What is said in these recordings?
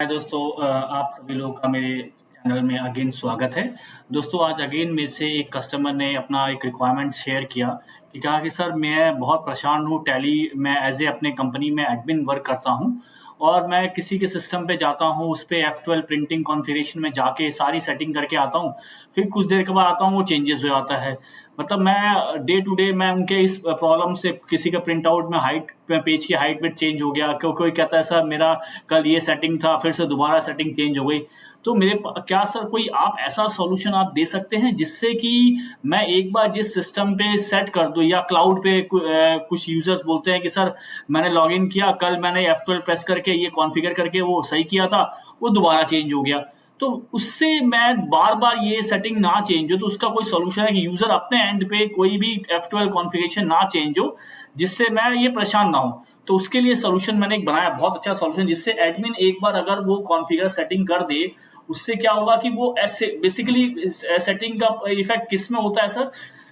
हाय दोस्तों, आप सभी लोगों का मेरे चैनल में अगेन स्वागत है। दोस्तों, आज अगेन मेरे से एक कस्टमर ने अपना एक रिक्वायरमेंट शेयर किया कि कहा कि सर मैं बहुत परेशान हूँ। टैली मैं एज ए अपने कंपनी में एडमिन वर्क करता हूँ और मैं किसी के सिस्टम पे जाता हूँ, उस पे F12 प्रिंटिंग कॉन्फ़िगरेशन में जाके सारी सेटिंग करके आता हूँ। फिर कुछ देर के बाद आता हूँ, वो चेंजेस हो जाता है। मतलब मैं डे टू डे मैं उनके इस प्रॉब्लम से किसी का प्रिंट आउट में हाइट पेज की हाइट वेट चेंज हो गया, कोई कहता है सर मेरा कल ये सेटिंग था, फिर से दोबारा सेटिंग चेंज हो गई। तो क्या सर कोई आप ऐसा सॉल्यूशन आप दे सकते हैं जिससे कि मैं एक बार जिस सिस्टम पे सेट कर दूं, या क्लाउड पे कुछ यूजर्स बोलते हैं कि सर मैंने लॉग इन किया, कल मैंने F12 प्रेस करके ये कॉन्फ़िगर करके वो सही किया था, वो दोबारा चेंज हो गया। तो उससे मैं बार-बार ये सेटिंग ना चेंज हो, तो उसका कोई सॉल्यूशन है कि यूज़र अपने एंड पे कोई भी F12 कॉन्फ़िगरेशन ना चेंज हो, जिससे मैं ये परेशान ना हूँ। तो उसके लिए सॉल्यूशन मैंने एक बनाया, बहुत अच्छा सॉल्यूशन, जिससे एडमिन एक बार अगर वो कॉन्फ़िगर सेटिंग कर दे, उससे क्या होगा कि वो ऐसे बेसिकली सेटिंग का इफ़ेक्ट किसमें होता है सर?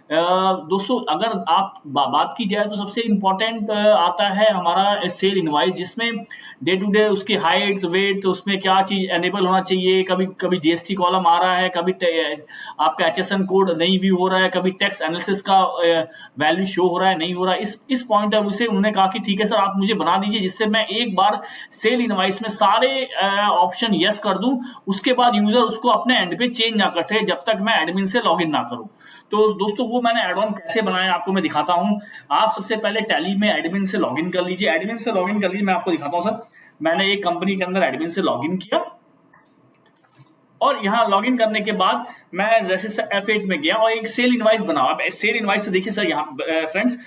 दोस्तों, अगर आप बात की जाए तो सबसे इम्पोर्टेंट आता है हमारा सेल इनवॉइस, जिसमें डे टू डे उसकी हाइट वेट, उसमें क्या चीज़ एनेबल होना चाहिए। कभी कभी जीएसटी कॉलम आ रहा है, कभी आपका एचएसएन कोड नहीं व्यू हो रहा है, कभी टेक्स्ट एनालिसिस का वैल्यू शो हो रहा है नहीं हो रहा है। इस पॉइंट ऑफ व्यू से उन्होंने कहा कि ठीक है सर, आप मुझे बना दीजिए जिससे मैं एक बार सेल इनवॉइस में सारे ऑप्शन यस कर दूं, उसके बाद यूजर उसको अपने एंड पे चेंज ना कर सके जब तक मैं एडमिन से लॉग इन ना करूं। तो दोस्तों, वो मैंने एड ऑन कैसे बनाया आपको मैं दिखाता हूं। आप सबसे पहले टैली में एडमिन से लॉग इन कर लीजिए। एडमिन से लॉग इन कर लीजिए, मैं आपको दिखाता हूं सर। मैंने एक कंपनी के अंदर एडमिन से लॉग इन किया और यहाँ लॉग इन करने के बाद मैं जैसे F8 में गया और एक सेल इनवाइस बना। अब सेल इनवाइस से देखिए सर, यहाँ फ्रेंड्स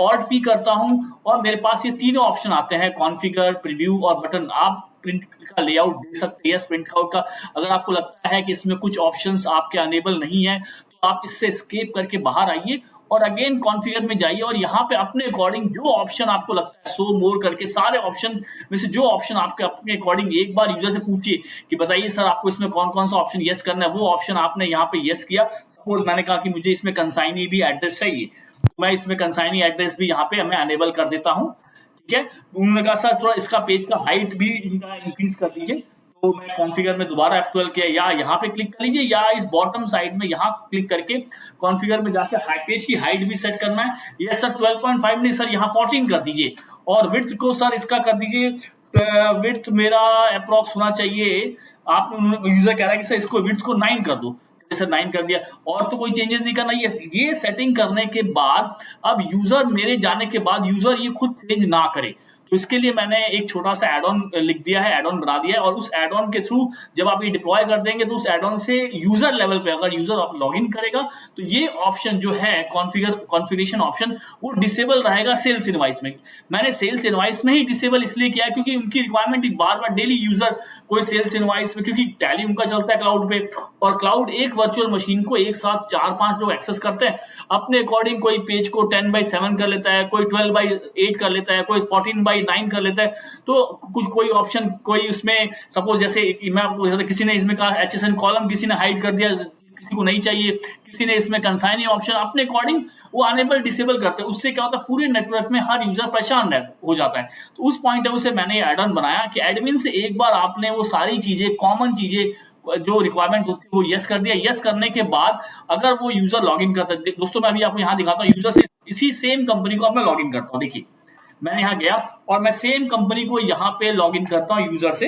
ऑल्ट पी करता हूँ और मेरे पास ये तीनों ऑप्शन आते हैं, कॉन्फ़िगर, प्रीव्यू और बटन। आप प्रिंट का लेआउट देख सकते हैं, प्रिंट आउट का। अगर आपको लगता है कि इसमें कुछ ऑप्शंस आपके अनेबल नहीं है, तो आप इससे एस्केप करके बाहर आइए और अगेन कॉन्फ़िगर में जाइए और यहाँ पे अपने अकॉर्डिंग जो ऑप्शन आपको लगता है, शो मोर करके सारे ऑप्शन में से जो ऑप्शन आपके अपने अकॉर्डिंग, एक बार यूजर से पूछिए कि बताइए सर आपको इसमें कौन कौन सा ऑप्शन यस करना है। वो ऑप्शन आपने यहाँ पे यस किया। सपोज मैंने कहा कि मुझे इसमें कंसाइनी भी एड्रेस चाहिए, तो मैं इसमें कंसाइनी एड्रेस भी यहाँ पे मैं अनेबल कर देता हूँ। ठीक है, उन्होंने कहा सर थोड़ा इसका पेज का हाइट भी इनका इंक्रीज कर दीजिए, तो मैं कॉन्फ़िगर में दोबारा F12 किया, या यहाँ पे क्लिक कर लीजिए या इस बॉटम साइड में यहाँ क्लिक करके कॉन्फ़िगर में जाके पेज की हाइट भी सेट करना है। ये सर 12.5 नहीं सर, यहाँ 14 कर दीजिए और विड्थ को सर इसका कर दीजिए, विड्थ मेरा अप्रॉक्स होना चाहिए। आप यूजर कह रहा है कि सर इसको विड्थ को 9 कर दो, सर 9 कर दिया और तो कोई चेंजेस नहीं करना। ये सेटिंग करने के बाद अब यूजर मेरे जाने के बाद यूजर ये खुद चेंज ना करे, तो इसके लिए मैंने एक छोटा सा एड ऑन लिख दिया है, एड ऑन बना दिया है। और उस एड ऑन के थ्रू जब आप ये डिप्लॉय कर देंगे, तो उस एड ऑन से यूजर लेवल पे अगर यूजर आप लॉग इन करेगा, तो ये ऑप्शन जो है कॉन्फ़िगरेशन ऑप्शन, वो डिसेबल रहेगा सेल्स इनवाइस में। मैंने सेल्स इनवाइस में ही डिसेबल इसलिए किया है क्योंकि उनकी रिक्वायरमेंट बार बार डेली यूजर कोई सेल्स इनवाइस में, क्योंकि टैली उनका चलता है क्लाउड पे, और क्लाउड एक वर्चुअल मशीन को एक साथ 4-5 लोग एक्सेस करते हैं अपने अकॉर्डिंग। कोई पेज को 10/7 कर लेता है, कोई 12/8 कर लेता है, कोई 14/9 कर लेता है। तो कुछ कोई ऑप्शन, कोई उसमें सपोज जैसे मैं आपको किसी ने इसमें कहा एचएसएन कॉलम किसी ने हाइड कर दिया, किसी को नहीं चाहिए, किसी ने इसमें कंसाइनी ऑप्शन अपने अकॉर्डिंग वो अनेबल डिसेबल करते हैं। उससे क्या होता है, पूरे नेटवर्क में हर यूजर परेशान हो जाता है। तो उस पॉइंट ऑफ व्यू से मैंने एड ऑन बनाया कि एडमिन से एक बार आपने वो सारी चीजें, कॉमन चीजें जो रिक्वायरमेंट होती है वो यस कर दिया। यस करने के बाद अगर वो यूजर लॉग इन करता है, दोस्तों मैं अभी आपको यहाँ दिखाता हूँ, यूजर से इसी सेम कंपनी को मैं लॉग इन करता हूँ। देखिए मैंने यहाँ गया और मैं सेम कंपनी को यहाँ पे लॉग इन करता हूँ यूजर से,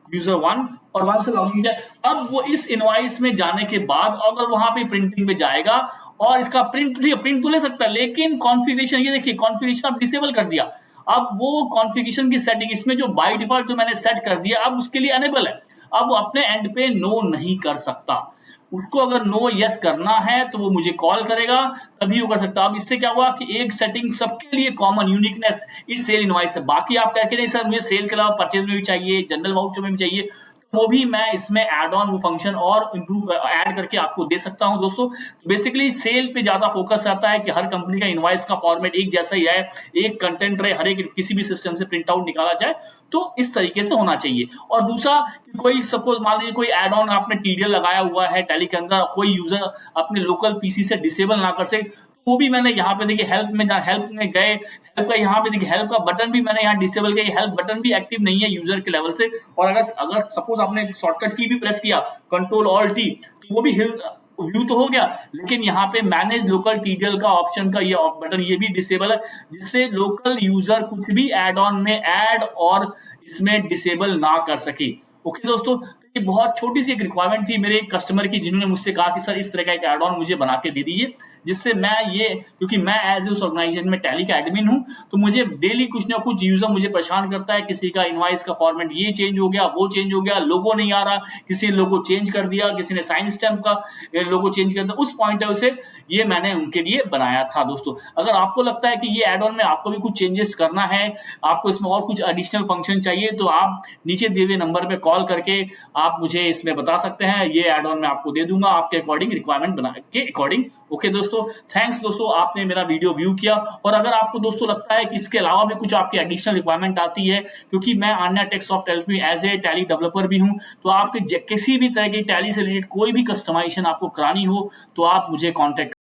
यूजर 1 और 1 से लॉग इन किया। अब वो इस इनवाइस में जाने के बाद अगर वहां पे प्रिंटिंग में जाएगा और इसका प्रिंट तो ले सकता है, लेकिन कॉन्फ़िगरेशन, ये देखिए कॉन्फ़िगरेशन अब डिसेबल कर दिया। अब वो कॉन्फ़िगरेशन की सेटिंग इसमें जो बाय डिफॉल्ट जो मैंने सेट कर दिया, अब उसके लिए अनेबल है। अब वो अपने एंड पे नो नहीं कर सकता। उसको अगर नो यस करना है तो वो मुझे कॉल करेगा, तभी वो कर सकता। अब इससे क्या हुआ कि एक सेटिंग सबके लिए कॉमन यूनिकनेस इन सेल इनवाइस है। बाकी आप कह के नहीं सर मुझे सेल के अलावा परचेज में भी चाहिए, जनरल वाउचर में भी चाहिए, वो भी मैं इसमें एड ऑन वो फंक्शन और इंप्रूव ऐड करके आपको दे सकता हूं। दोस्तों बेसिकली सेल पे ज्यादा फोकस रहता है कि हर कंपनी का इनवॉइस का फॉर्मेट एक जैसा ही है, एक कंटेंट रहे, हर एक किसी भी सिस्टम से प्रिंट आउट निकाला जाए, तो इस तरीके से होना चाहिए। और दूसरा, कोई सपोज मान लीजिए कोई एड ऑन आपने टीडीएल लगाया हुआ है टैली के अंदर, कोई यूजर अपने लोकल पीसी से डिसेबल ना कर सके, वो भी मैंने यहाँ पे देखिए हेल्प में गए, हेल्प का यहाँ पे देखिए हेल्प का बटन भी मैंने यहाँ डिसेबल किया, हेल्प बटन भी एक्टिव नहीं है यूजर के लेवल से। और अगर अगर सपोज आपने शॉर्टकट की भी प्रेस किया कंट्रोल ऑल्ट टी, तो वो भी व्यू तो हो गया, लेकिन यहाँ पे मैनेज लोकल टीडीएल का ऑप्शन का ये बटन ये भी डिसेबल है, जिससे लोकल यूजर कुछ भी एड ऑन में ऐड और इसमें डिसेबल ना कर सके। ओके दोस्तों, ये बहुत छोटी सी एक रिक्वायरमेंट थी मेरे एक कस्टमर की, जिन्होंने मुझसे कहा कि सर इस तरह का एक एड ऑन मुझे बना के दे दीजिए, जिससे मैं ये, क्योंकि मैं एज उस ऑर्गेनाइजेशन में टैली का एडमिन हूं, तो मुझे डेली कुछ ना कुछ यूजर मुझे परेशान करता है, किसी का इनवाइस का फॉर्मेट ये चेंज हो गया, वो चेंज हो गया, लोगो नहीं आ रहा, किसी ने लोगो चेंज कर दिया, किसी ने साइन स्टैम्प का लोगो चेंज कर दिया। उस पॉइंट ऑफ से ये मैंने उनके लिए बनाया था दोस्तों। अगर आपको लगता है कि ये एड ऑन में आपको भी कुछ चेंजेस करना है, आपको इसमें और कुछ एडिशनल फंक्शन चाहिए, तो आप नीचे दिए हुए नंबर पे कॉल करके आप मुझे इसमें बता सकते हैं, ये एड ऑन मैं आपको दे दूंगा आपके अकॉर्डिंग, रिक्वायरमेंट बना के अकॉर्डिंग। ओके दोस्तों, थैंक्स दोस्तों, आपने मेरा वीडियो व्यू किया। और अगर आपको दोस्तों लगता है कि इसके अलावा भी कुछ आपकी एडिशनल रिक्वायरमेंट आती है, क्योंकि मैं आन्या टेक सॉफ्ट हेल्प में एज ए टैली डेवलपर भी हूं, तो आपके किसी भी तरह की टैली से रिलेटेड कोई भी कस्टमाइजेशन आपको करानी हो, तो आप मुझे कॉन्टेक्ट